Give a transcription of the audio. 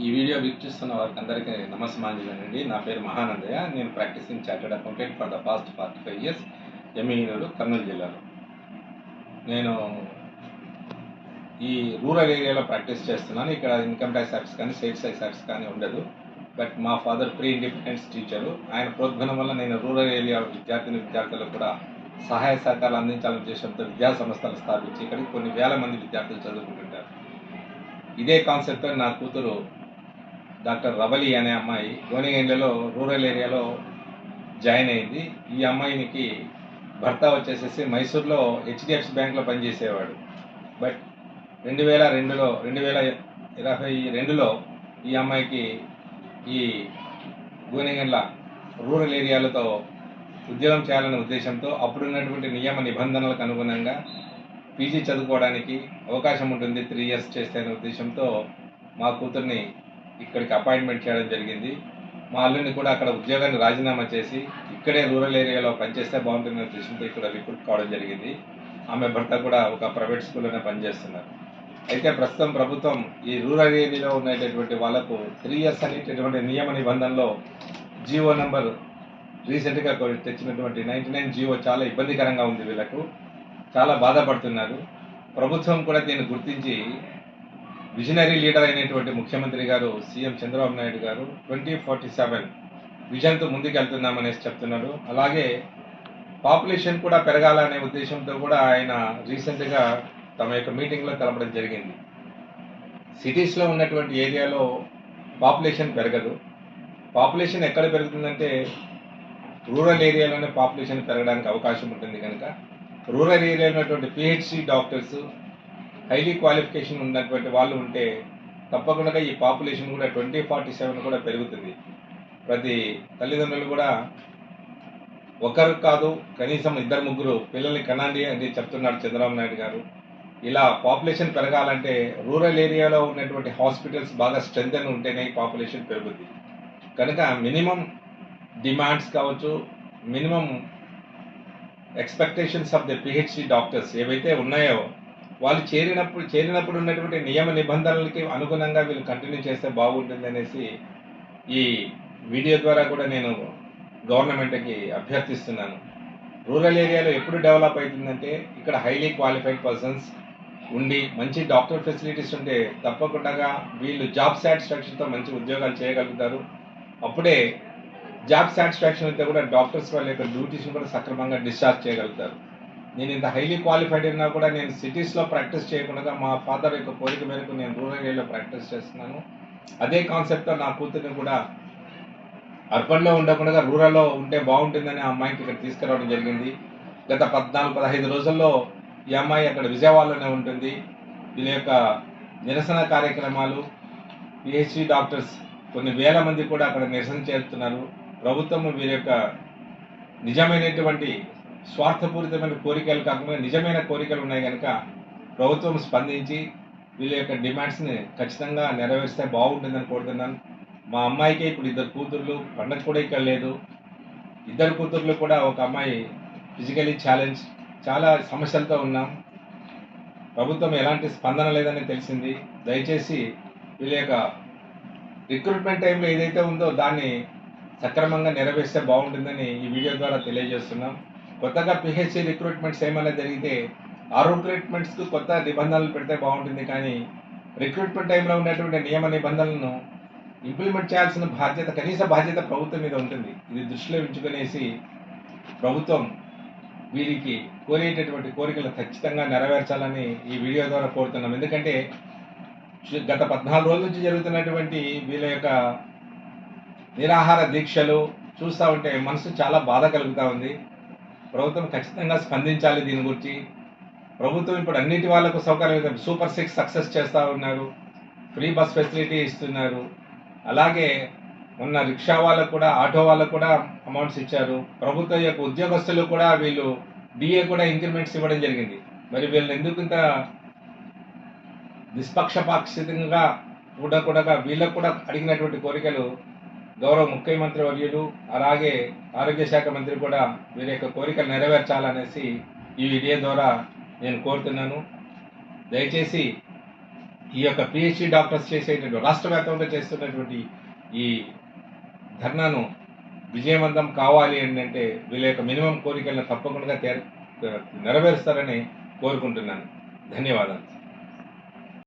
ఈ వీడియో వీక్షిస్తున్న వారికి అందరికీ నమస్మాంజలండి. నా పేరు మహానందయ్య. నేను practising chartered accountant for the past 45 years Emmiganur, Kurnool జిల్లాలో. నేను ఈ రూరల్ ఏరియాలో ప్రాక్టీస్ చేస్తున్నాను. ఇక్కడ ఇన్కమ్ ట్యాక్స్ యాక్ట్స్ కానీ సేల్స్ ట్యాక్స్ యాక్ట్స్ కానీ ఉండదు. బట్ మా ఫాదర్ ప్రీ ఇండిపెండెన్స్ టీచరు. ఆయన ప్రోద్బలం వల్ల నేను రూరల్ ఏరియా విద్యార్థులకు కూడా సహాయ సహకారాలు అందించాలనే ఉద్దేశంతో విద్యా సంస్థలు స్థాపించి ఇక్కడికి కొన్ని వేల మంది విద్యార్థులు చదువుకుంటుంటారు. ఇదే కాన్సెప్ట్తో నా కూతురు డాక్టర్ రవలి అనే అమ్మాయి గోనిగండ్లలో రూరల్ ఏరియాలో జాయిన్ అయింది. ఈ అమ్మాయికి భర్త వచ్చేసేసి మైసూర్లో హెచ్డిఎఫ్సి బ్యాంక్లో పనిచేసేవాడు. బట్ 2022లో ఈ అమ్మాయికి ఈ గోనిగండ్ల రూరల్ ఏరియాలతో ఉద్యోగం చేయాలనే ఉద్దేశంతో అప్పుడున్నటువంటి నియమ నిబంధనలకు అనుగుణంగా పీజీ చదువుకోవడానికి అవకాశం ఉంటుంది 3 ఇయర్స్ చేస్తే అనే ఉద్దేశంతో మా కూతుర్ని ఇక్కడికి అపాయింట్మెంట్ చేయడం జరిగింది. మా అల్లుని కూడా అక్కడ ఉద్యోగాన్ని రాజీనామా చేసి ఇక్కడే రూరల్ ఏరియాలో పనిచేస్తే బాగుంటుందనే ఉద్దేశంతో ఇక్కడ రిక్రూట్ కావడం జరిగింది. ఆమె భర్త కూడా ఒక ప్రైవేట్ స్కూల్లోనే పనిచేస్తున్నారు. అయితే ప్రస్తుతం ప్రభుత్వం ఈ రూరల్ ఏరియాలో ఉన్నటువంటి వాళ్లకు 3 ఇయర్స్ అనేటటువంటి నియమ నిబంధనలో జీవో నెంబర్ రీసెంట్గా తెచ్చినటువంటి 99 జీవో చాలా ఇబ్బందికరంగా ఉంది. వీళ్ళకు చాలా బాధపడుతున్నారు. ప్రభుత్వం కూడా దీన్ని గుర్తించి విజనరీ లీడర్ అయినటువంటి ముఖ్యమంత్రి గారు సీఎం చంద్రబాబు నాయుడు గారు 2047 విజన్తో ముందుకెళ్తున్నామనేసి చెప్తున్నారు. అలాగే పాపులేషన్ కూడా పెరగాలనే ఉద్దేశంతో కూడా ఆయన రీసెంట్గా తమ యొక్క మీటింగ్లో తెలపడం జరిగింది. సిటీస్లో ఉన్నటువంటి ఏరియాలో పాపులేషన్ పెరగదు. పాపులేషన్ ఎక్కడ పెరుగుతుందంటే రూరల్ ఏరియాలోనే పాపులేషన్ పెరగడానికి అవకాశం ఉంటుంది. కనుక రూరల్ ఏరియాలో ఉన్నటువంటి పిహెచ్సి డాక్టర్స్ హైలీ క్వాలిఫికేషన్ ఉన్నటువంటి వాళ్ళు ఉంటే తప్పకుండా ఈ పాపులేషన్ కూడా 2047 కూడా పెరుగుతుంది. ప్రతి తల్లిదండ్రులు కూడా ఒకరు కాదు కనీసం 2-3 పిల్లల్ని కనండి అని చెప్తున్నాడు చంద్రబాబు నాయుడు గారు. ఇలా పాపులేషన్ పెరగాలంటే రూరల్ ఏరియాలో ఉన్నటువంటి హాస్పిటల్స్ బాగా స్ట్రెంత్ అని ఉంటేనే పాపులేషన్ పెరుగుతుంది. కనుక మినిమం డిమాండ్స్ కావచ్చు, minimum expectations of the PhD doctors ఏవైతే ఉన్నాయో వాళ్ళు చేరినప్పుడు ఉన్నటువంటి నియమ నిబంధనలకి అనుగుణంగా వీళ్ళు కంటిన్యూ చేస్తే బాగుంటుంది అనేసి ఈ వీడియో ద్వారా కూడా నేను గవర్నమెంట్కి అభ్యర్థిస్తున్నాను. రూరల్ ఏరియాలో ఎప్పుడు డెవలప్ అవుతుందంటే ఇక్కడ హైలీ క్వాలిఫైడ్ పర్సన్స్ ఉండి మంచి డాక్టర్ ఫెసిలిటీస్ ఉంటే తప్పకుండా వీళ్ళు జాబ్ సాటిస్ఫాక్షన్తో మంచి ఉద్యోగాలు చేయగలుగుతారు. అప్పుడే జాబ్ సాటిస్ఫాక్షన్ అయితే కూడా డాక్టర్స్ వాళ్ళ యొక్క డ్యూటీస్ని కూడా సక్రమంగా డిశ్చార్జ్ చేయగలుగుతారు. నేను ఇంత హైలీ క్వాలిఫైడ్ అయినా కూడా నేను సిటీస్లో ప్రాక్టీస్ చేయకుండా మా ఫాదర్ యొక్క కోరిక మేరకు నేను రూరల్ ఏరియాలో ప్రాక్టీస్ చేస్తున్నాను. అదే కాన్సెప్ట్తో నా కూతురిని కూడా అర్బన్లో ఉండకుండా రూరల్లో ఉంటే బాగుంటుందని ఆ అమ్మాయికి ఇక్కడ తీసుకురావడం జరిగింది. గత 14-15 రోజుల్లో ఈ అమ్మాయి అక్కడ విజయవాడలోనే ఉంటుంది. వీళ్ళ యొక్క నిరసన కార్యక్రమాలు పిహెచ్డి డాక్టర్స్ కొన్ని వేల మంది కూడా అక్కడ నిరసన చేస్తున్నారు. ప్రభుత్వం వీరి యొక్క నిజమైనటువంటి స్వార్థపూరితమైన కోరికలు కాకుండా నిజమైన కోరికలు ఉన్నాయి కనుక ప్రభుత్వం స్పందించి వీళ్ళ యొక్క డిమాండ్స్ని ఖచ్చితంగా నెరవేరిస్తే బాగుంటుందని కోరుతున్నాను. మా అమ్మాయికి ఇప్పుడు 2 కూతుర్లు, పండగ కూడా ఇక్కడ లేదు. 2 కూతుర్లు కూడా ఒక అమ్మాయి ఫిజికలీ ఛాలెంజ్, చాలా సమస్యలతో ఉన్నాం. ప్రభుత్వం ఎలాంటి స్పందన లేదని తెలిసింది. దయచేసి వీళ్ళ యొక్క రిక్రూట్మెంట్ టైంలో ఏదైతే ఉందో దాన్ని సక్రమంగా నెరవేరిస్తే బాగుంటుందని ఈ వీడియో ద్వారా తెలియజేస్తున్నాం. కొత్తగా పిహెచ్సి రిక్రూట్మెంట్స్ ఏమైనా జరిగితే ఆ రిక్రూట్మెంట్స్కు కొత్త నిబంధనలు పెడితే బాగుంటుంది. కానీ రిక్రూట్మెంట్ టైంలో ఉన్నటువంటి నియమ నిబంధనలను ఇంప్లిమెంట్ చేయాల్సిన బాధ్యత, కనీస బాధ్యత ప్రభుత్వం మీద ఉంటుంది. ఇది దృష్టిలో ఉంచుకునేసి ప్రభుత్వం వీరికి కోరేటటువంటి కోరికలు ఖచ్చితంగా నెరవేర్చాలని ఈ వీడియో ద్వారా కోరుతున్నాం. ఎందుకంటే గత 14 రోజుల నుంచి జరుగుతున్నటువంటి వీళ్ళ యొక్క నిరాహార దీక్షలు చూస్తూ ఉంటే మనసు చాలా బాధ కలుగుతూ ఉంది. ప్రభుత్వం ఖచ్చితంగా స్పందించాలి దీని గురించి. ప్రభుత్వం ఇప్పుడు అన్నిటి వాళ్ళకు సౌకర్యం సూపర్ 6 సక్సెస్ చేస్తూ ఉన్నారు, ఫ్రీ బస్ ఫెసిలిటీ ఇస్తున్నారు. అలాగే మొన్న రిక్షా వాళ్ళకు కూడా, ఆటో వాళ్ళకు కూడా అమౌంట్స్ ఇచ్చారు. ప్రభుత్వం యొక్క ఉద్యోగస్తులు కూడా వీళ్ళు డిఏ కూడా ఇంక్రిమెంట్స్ ఇవ్వడం జరిగింది. మరి వీళ్ళు ఎందుకు ఇంత నిష్పక్షపాక్షితంగా ఉండకూడగా వీళ్ళకు కూడా అడిగినటువంటి కోరికలు గౌరవ ముఖ్యమంత్రి వర్యులు అలాగే ఆరోగ్య శాఖ మంత్రి కూడా వీరి యొక్క కోరికలు నెరవేర్చాలనేసి ఈ వీడియో ద్వారా నేను కోరుతున్నాను. దయచేసి ఈ యొక్క పిహెచ్డి డాక్టర్స్ చేసేటటువంటి రాష్ట్ర వ్యాప్తంగా చేస్తున్నటువంటి ఈ ధర్నాను విజయవంతం కావాలి అంటే వీళ్ళ యొక్క మినిమం కోరికలను తప్పకుండా నెరవేరుస్తారని కోరుకుంటున్నాను. ధన్యవాదాలు.